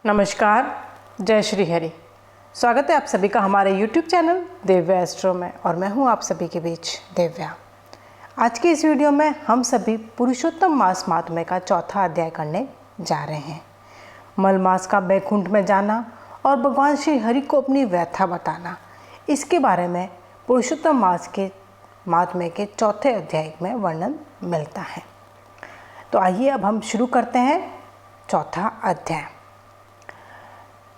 नमस्कार, जय श्री हरि। स्वागत है आप सभी का हमारे YouTube चैनल दिव्या एस्ट्रो में और मैं हूं आप सभी के बीच दिव्या। आज की इस वीडियो में हम सभी पुरुषोत्तम मास महात्म्य का चौथा अध्याय करने जा रहे हैं। मल मास का बैकुंठ में जाना और भगवान श्री हरि को अपनी व्यथा बताना, इसके बारे में पुरुषोत्तम मास के महात्म्य के चौथे अध्याय में वर्णन मिलता है। तो आइए अब हम शुरू करते हैं चौथा अध्याय।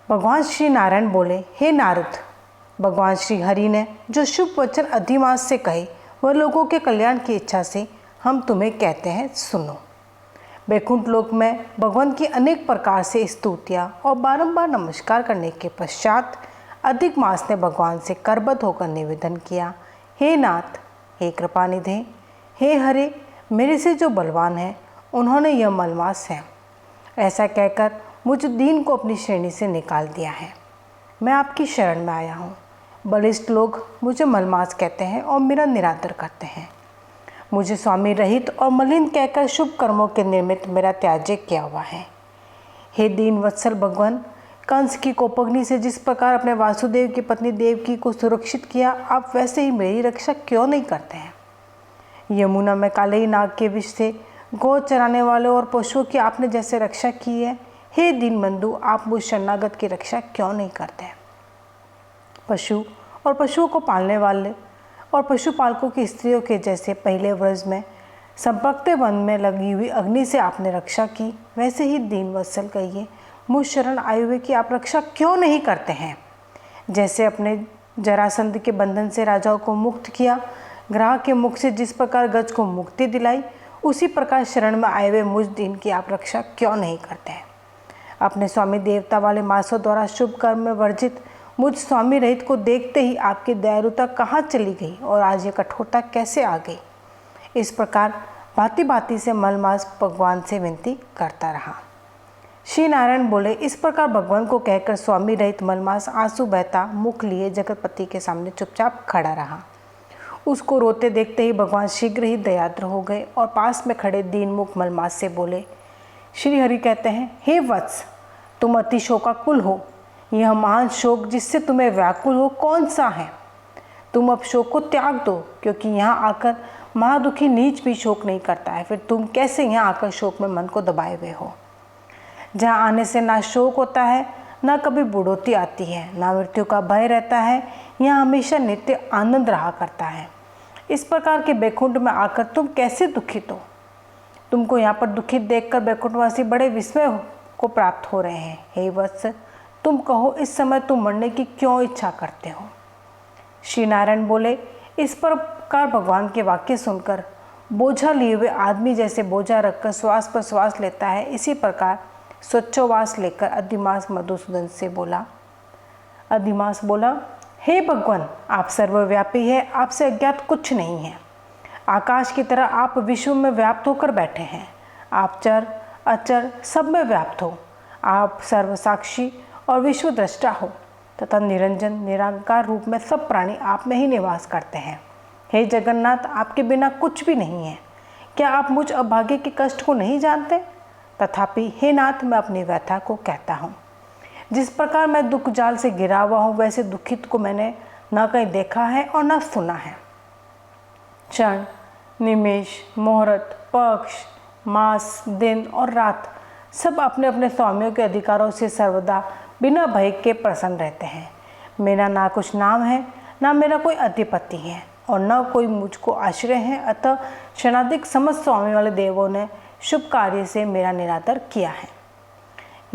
भगवान श्री नारायण बोले, हे नारद, भगवान श्री हरि ने जो शुभ वचन अधिमास से कहे वह लोगों के कल्याण की इच्छा से हम तुम्हें कहते हैं, सुनो। बैकुंठ लोक में भगवान की अनेक प्रकार से स्तुतियाँ और बारंबार नमस्कार करने के पश्चात अधिक मास ने भगवान से करबद्ध होकर निवेदन किया, हे नाथ, हे कृपानिधे, हे हरे, मेरे से जो बलवान है उन्होंने यह मलमास है। ऐसा कहकर मुझ दीन को अपनी श्रेणी से निकाल दिया है। मैं आपकी शरण में आया हूँ। बलिष्ठ लोग मुझे मलमास कहते हैं और मेरा निरादर करते हैं। मुझे स्वामी रहित और मलिन कहकर शुभ कर्मों के निमित्त मेरा त्याज्य किया हुआ है। हे दीन वत्सल भगवान, कंस की कोपग्नि से जिस प्रकार अपने वासुदेव की पत्नी देवकी को सुरक्षित किया, आप वैसे ही मेरी रक्षा क्यों नहीं करते हैं। यमुना में काले नाग के विष से गौ चराने वालों और पशुओं की आपने जैसे रक्षा की है, हे दीन बंधु, आप मुझ शरणागत की रक्षा क्यों नहीं करते। पशु और पशुओं को पालने वाले और पशुपालकों की स्त्रियों के जैसे पहले व्रज में संपकते वन में लगी हुई अग्नि से आपने रक्षा की, वैसे ही दीन वत्सल कहिए, मुझ शरण आए हुए की आप रक्षा क्यों नहीं करते हैं। जैसे अपने जरासंध के बंधन से राजाओं को मुक्त किया, ग्राह के मुख से जिस प्रकार गज को मुक्ति दिलाई, उसी प्रकार शरण में आए हुए मुझ दीन की आप रक्षा क्यों नहीं करते हैं। अपने स्वामी देवता वाले मासों द्वारा शुभ कर्म में वर्जित मुझ स्वामी रहित को देखते ही आपकी दयालुता कहाँ चली गई और आज ये कठोरता कैसे आ गई। इस प्रकार भांति भांति से मलमास भगवान से विनती करता रहा। श्री नारायण बोले, इस प्रकार भगवान को कहकर स्वामी रहित मलमास आंसू बहता मुख लिए जगतपति के सामने चुपचाप खड़ा रहा। उसको रोते देखते ही भगवान शीघ्र ही दयाद्र हो गए और पास में खड़े दीन मुख मलमास से बोले। श्री हरि कहते हैं, हे वत्स, तुम अति शोकाकुल हो। यह महान शोक जिससे तुम्हें व्याकुल हो कौन सा है। तुम अब शोक को त्याग दो, क्योंकि यहाँ आकर महादुखी नीच भी शोक नहीं करता है। फिर तुम कैसे यहाँ आकर शोक में मन को दबाए हुए हो। जहाँ आने से ना शोक होता है, ना कभी बुढ़ोती आती है, ना मृत्यु का भय रहता है, यहाँ हमेशा नित्य आनंद रहा करता है। इस प्रकार के बैकुंठ में आकर तुम कैसे दुखित हो। तुमको यहाँ पर दुखित देखकर बैकुंठवासी बड़े विस्मय को प्राप्त हो रहे हैं। हे वत्स, तुम कहो, इस समय तुम मरने की क्यों इच्छा करते हो। श्री नारायण बोले, इस प्रकार भगवान के वाक्य सुनकर बोझा लिए हुए आदमी जैसे बोझा रखकर श्वास पर श्वास लेता है, इसी प्रकार स्वच्छोवास लेकर अधिमास मधुसूदन से बोला। अधिमास बोला, हे भगवान, आप सर्वव्यापी है, आपसे अज्ञात कुछ नहीं है। आकाश की तरह आप विश्व में व्याप्त होकर बैठे हैं। आप चर अचर सब में व्याप्त हो। आप सर्वसाक्षी और विश्व दृष्टा हो तथा निरंजन निराकार रूप में सब प्राणी आप में ही निवास करते हैं। हे जगन्नाथ, आपके बिना कुछ भी नहीं है। क्या आप मुझ अभागे के कष्ट को नहीं जानते। तथापि हे नाथ, मैं अपनी व्यथा को कहता हूँ। जिस प्रकार मैं दुख जाल से गिरा हुआ हूँ, वैसे दुखित को मैंने न कहीं देखा है और न सुना है। क्षण, निमेष, मुहूर्त, पक्ष, मास, दिन और रात सब अपने अपने स्वामियों के अधिकारों से सर्वदा बिना भय के प्रसन्न रहते हैं। मेरा ना कुछ नाम है, ना मेरा कोई अधिपति है और न कोई मुझको आश्रय है। अतः क्षणाधिक समस्त स्वामी वाले देवों ने शुभ कार्य से मेरा निरादर किया है।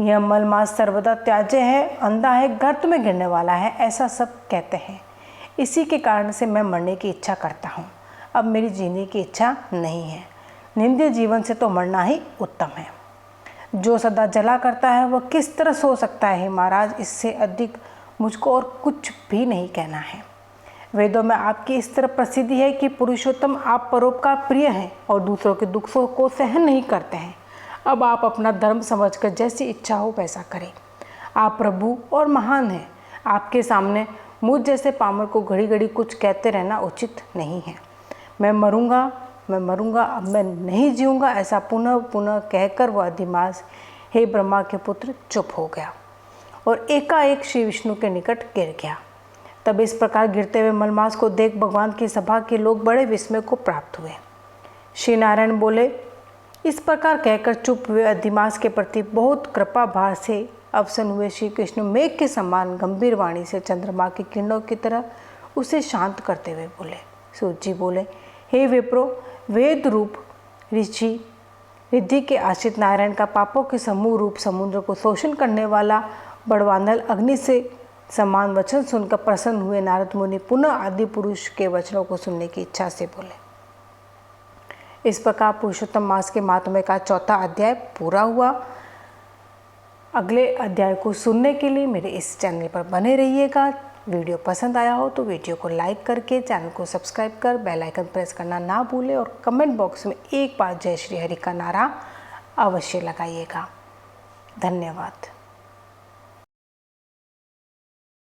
यह मलमास सर्वदा त्याज्य है, अंधा है, गर्त में गिरने वाला है, ऐसा सब कहते हैं। इसी के कारण से मैं मरने की इच्छा करता हूँ। अब मेरी जीने की इच्छा नहीं है। निंद्य जीवन से तो मरना ही उत्तम है। जो सदा जला करता है वह किस तरह सो सकता है। महाराज, इससे अधिक मुझको और कुछ भी नहीं कहना है। वेदों में आपकी इस तरह प्रसिद्धि है कि पुरुषोत्तम आप परोपकार प्रिय हैं और दूसरों के दुखों को सहन नहीं करते हैं। अब आप अपना धर्म समझकर जैसी इच्छा हो वैसा करें। आप प्रभु और महान हैं। आपके सामने मुझ जैसे पामर को घड़ी घड़ी कुछ कहते रहना उचित नहीं है। मैं मरूंगा, अब मैं नहीं जीऊँगा, ऐसा पुनः पुनः कहकर वह अधिमास, हे ब्रह्मा के पुत्र, चुप हो गया। और एकाएक श्री विष्णु के निकट गिर गया। तब इस प्रकार गिरते हुए मलमास को देख भगवान की सभा के लोग बड़े विस्मय को प्राप्त हुए। श्री नारायण बोले, इस प्रकार कहकर चुप हुए अधिमास के प्रति बहुत कृपा भार से अवसन हुए श्री कृष्ण मेघ के समान गंभीर वाणी से चंद्रमा की किरणों की तरह उसे शांत करते हुए बोले। सूत जी बोले, हे विप्रो, वेद रूप ऋषि रिद्धि के आश्रित नारायण का पापों के समूह रूप समुद्र को शोषण करने वाला बड़वानल अग्नि से समान वचन सुनकर प्रसन्न हुए नारद मुनि पुनः आदि पुरुष के वचनों को सुनने की इच्छा से बोले। इस प्रकार पुरुषोत्तम मास के महात्म्य का चौथा अध्याय पूरा हुआ। अगले अध्याय को सुनने के लिए मेरे इस चैनल पर बने रहिएगा। वीडियो पसंद आया हो तो वीडियो को लाइक करके चैनल को सब्सक्राइब कर बेल आइकन प्रेस करना ना भूलें और कमेंट बॉक्स में एक बार जय श्री हरि का नारा अवश्य लगाइएगा। धन्यवाद।